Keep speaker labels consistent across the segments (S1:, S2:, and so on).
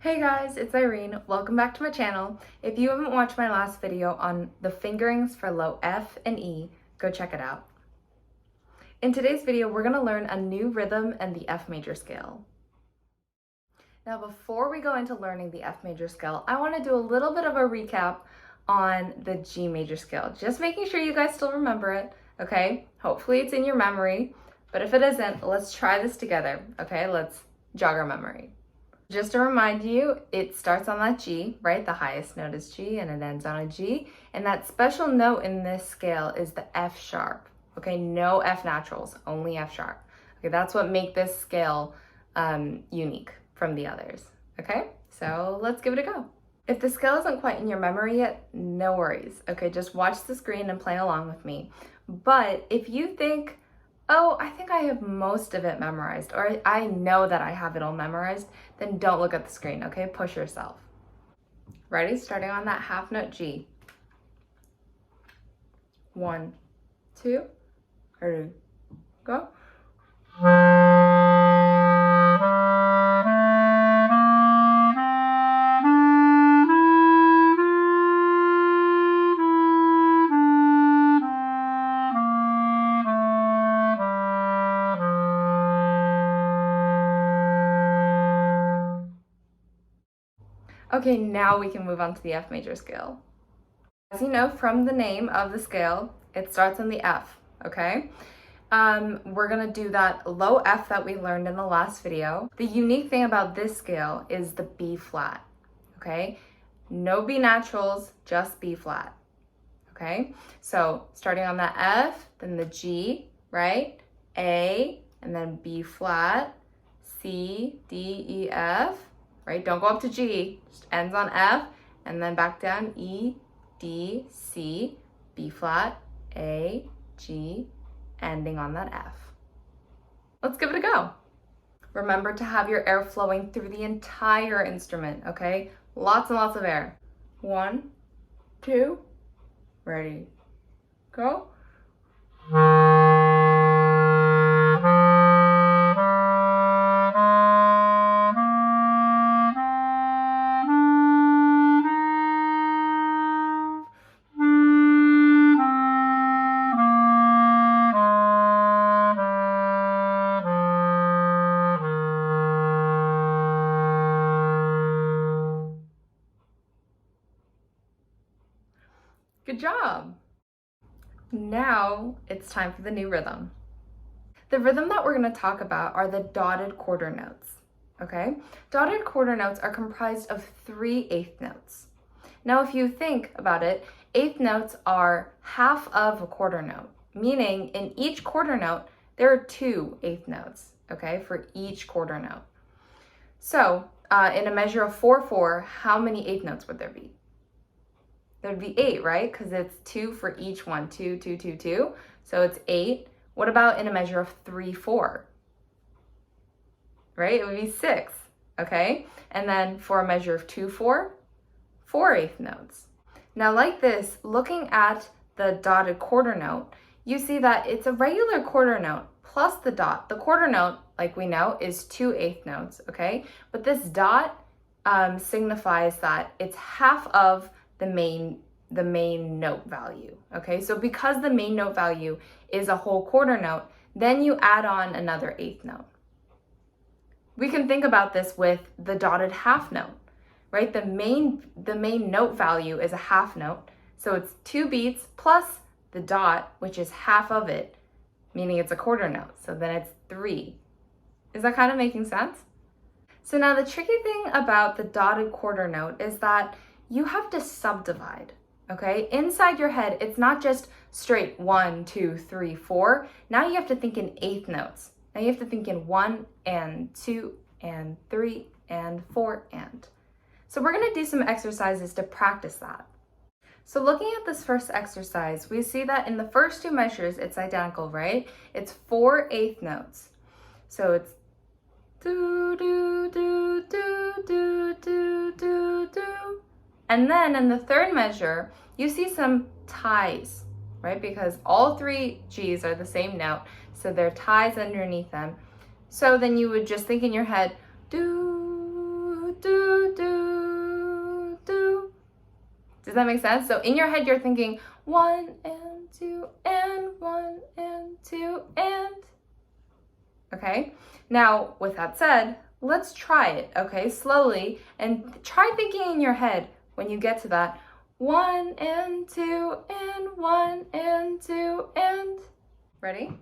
S1: Hey guys, it's Irene. Welcome back to my channel. If you haven't watched my last video on the fingerings for low F and E, go check it out. In today's video, we're going to learn a new rhythm and the F major scale. Now, before we go into learning the F major scale, I want to do a little bit of a recap on the G major scale, just making sure you guys still remember it, okay? Hopefully it's in your memory, but if it isn't, let's try this together, okay? Let's jog our memory. Just to remind you, it starts on that G, right? The highest note is G and it ends on a G. And that special note in this scale is the F sharp, okay? No F naturals, only F sharp. Okay, that's what makes this scale unique from the others, okay? So let's give it a go. If the scale isn't quite in your memory yet, no worries, okay? Just watch the screen and play along with me. But if you think, oh, I think I have most of it memorized, or I know that I have it all memorized, then don't look at the screen, okay? Push yourself. Ready? Starting on that half note G. 1, 2, ready, go. Okay, now we can move on to the F major scale. As you know from the name of the scale, it starts on the F, okay? We're gonna do that low F that we learned in the last video. The unique thing about this scale is the B flat, okay? No B naturals, just B flat, okay? So starting on that F, then the G, right? A, and then B flat, C, D, E, F, right? Don't go up to G, just ends on F, and then back down E, D, C, B flat, A, G, ending on that F. Let's give it a go. Remember to have your air flowing through the entire instrument, okay? Lots and lots of air. 1, 2, ready, go. Good job. Now it's time for the new rhythm. The rhythm that we're going to talk about are the dotted quarter notes, okay? Dotted quarter notes are comprised of 3 eighth notes. Now, if you think about it, eighth notes are half of a quarter note, meaning in each quarter note, there are 2 eighth notes, okay, for each quarter note. So in a measure of 4/4, how many eighth notes would there be? There'd be 8, right? Because it's 2 for each one, 2, 2, 2, 2. So it's 8. What about in a measure of 3/4? Right? It would be 6, okay? And then for a measure of 2/4, 4 eighth notes. Now like this, looking at the dotted quarter note, you see that it's a regular quarter note plus the dot. The quarter note, like we know, is 2 eighth notes, okay? But this dot signifies that it's half of the main note value, okay? So because the main note value is a whole quarter note, then you add on another eighth note. We can think about this with the dotted half note, right? The main note value is a half note, so it's 2 beats plus the dot, which is half of it, meaning it's a quarter note, so then it's 3. Is that kind of making sense? So now the tricky thing about the dotted quarter note is that you have to subdivide, okay? Inside your head, it's not just straight 1, 2, 3, 4. Now you have to think in eighth notes. Now you have to think in 1 and 2 and 3 and 4 and. So we're gonna do some exercises to practice that. So looking at this first exercise, we see that in the first 2 measures, it's identical, right? It's 4 eighth notes. So it's do, do, do, do, do, do, do, do. And then in the third measure, you see some ties, right? Because all 3 G's are the same note, so there are ties underneath them. So then you would just think in your head, do, do, Does that make sense? So in your head, you're thinking 1 and 2 and 1 and 2 and. Okay? Now, with that said, let's try it, okay? Slowly, and try thinking in your head when you get to that 1 and 2 and 1 and 2 and. Ready?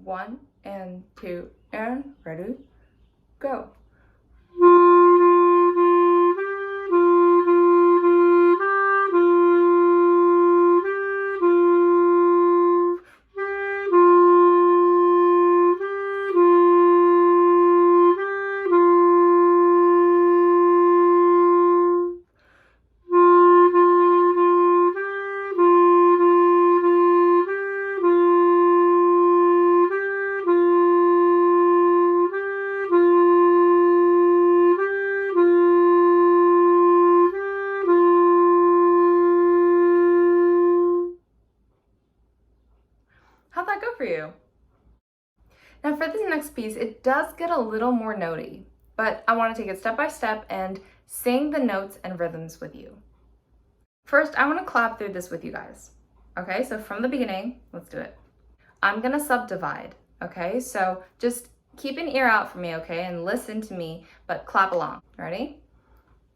S1: 1 and 2 and. Ready? Go. How'd that go for you? Now for this next piece, it does get a little more notey, but I want to take it step by step and sing the notes and rhythms with you. First, I want to clap through this with you guys. Okay, so from the beginning, let's do it. I'm gonna subdivide, okay? So just keep an ear out for me, okay? And listen to me, but clap along. Ready?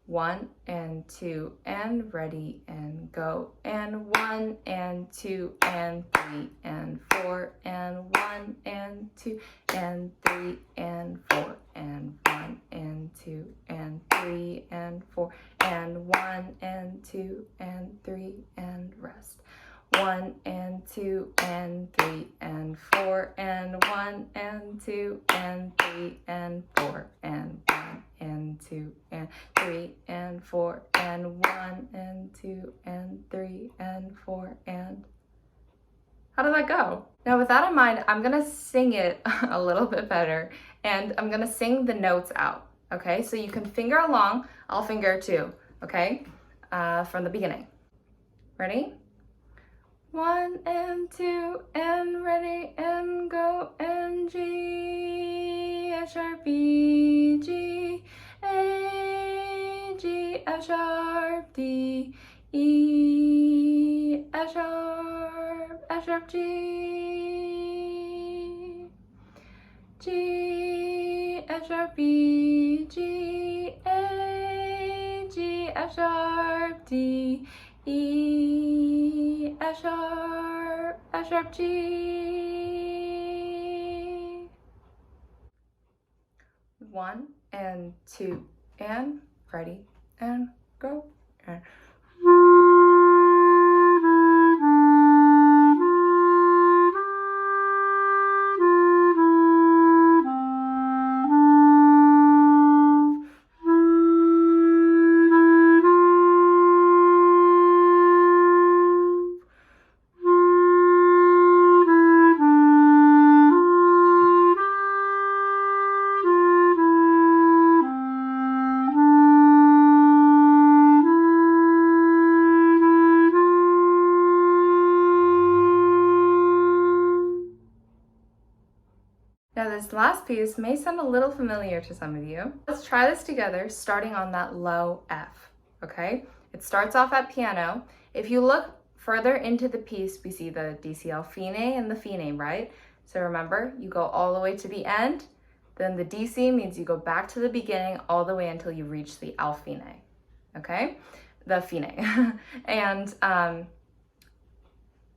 S1: 1 and 2 and ready and go, and 1 and 2 and 3 and 4 and 1 and 2 and 3 and 4 and 1 and 2 and 3 and 4 and 1 and 2 and 3 and rest. 1 and 2 and 3 and 4 and 1 and 2 and 3 and 4 and 1 and 2 and 3 and 4 and 1 and 2 and 3 and 4 and. How did that go? Now with that in mind, I'm gonna sing it a little bit better, and I'm gonna sing the notes out, okay? So you can finger along, I'll finger too, okay? From the beginning. Ready? 1 and 2 and ready and go, and G, F sharp, B, G, A, G, F sharp, D, E, F sharp, G, G, F sharp, B, G, A, G, F sharp, D, E, F sharp, G. 1 and 2 and ready and go. And now this last piece may sound a little familiar to some of you. Let's try this together, starting on that low F, okay? It starts off at piano. If you look further into the piece, we see the DCL fine and the fine, right? So remember, you go all the way to the end, then the DC means you go back to the beginning all the way until you reach the Al fine, okay? The fine. And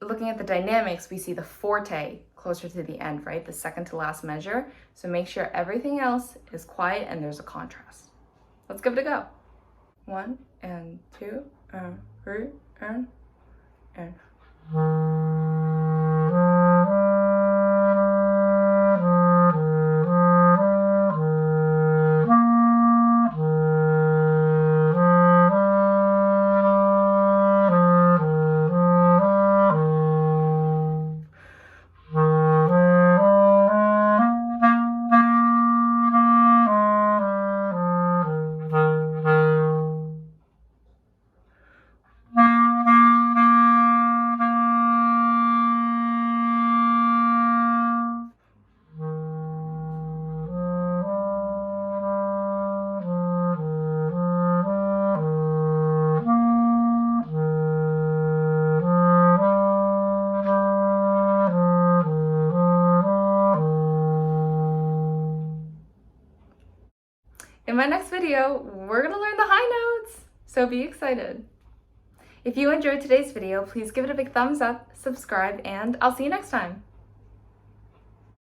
S1: looking at the dynamics, we see the forte closer to the end, right? The second to last measure. So make sure everything else is quiet and there's a contrast. Let's give it a go. 1 and 2 and 3 and. In my next video, we're gonna learn the high notes, so be excited. If you enjoyed today's video, please give it a big thumbs up, subscribe, and I'll see you next time.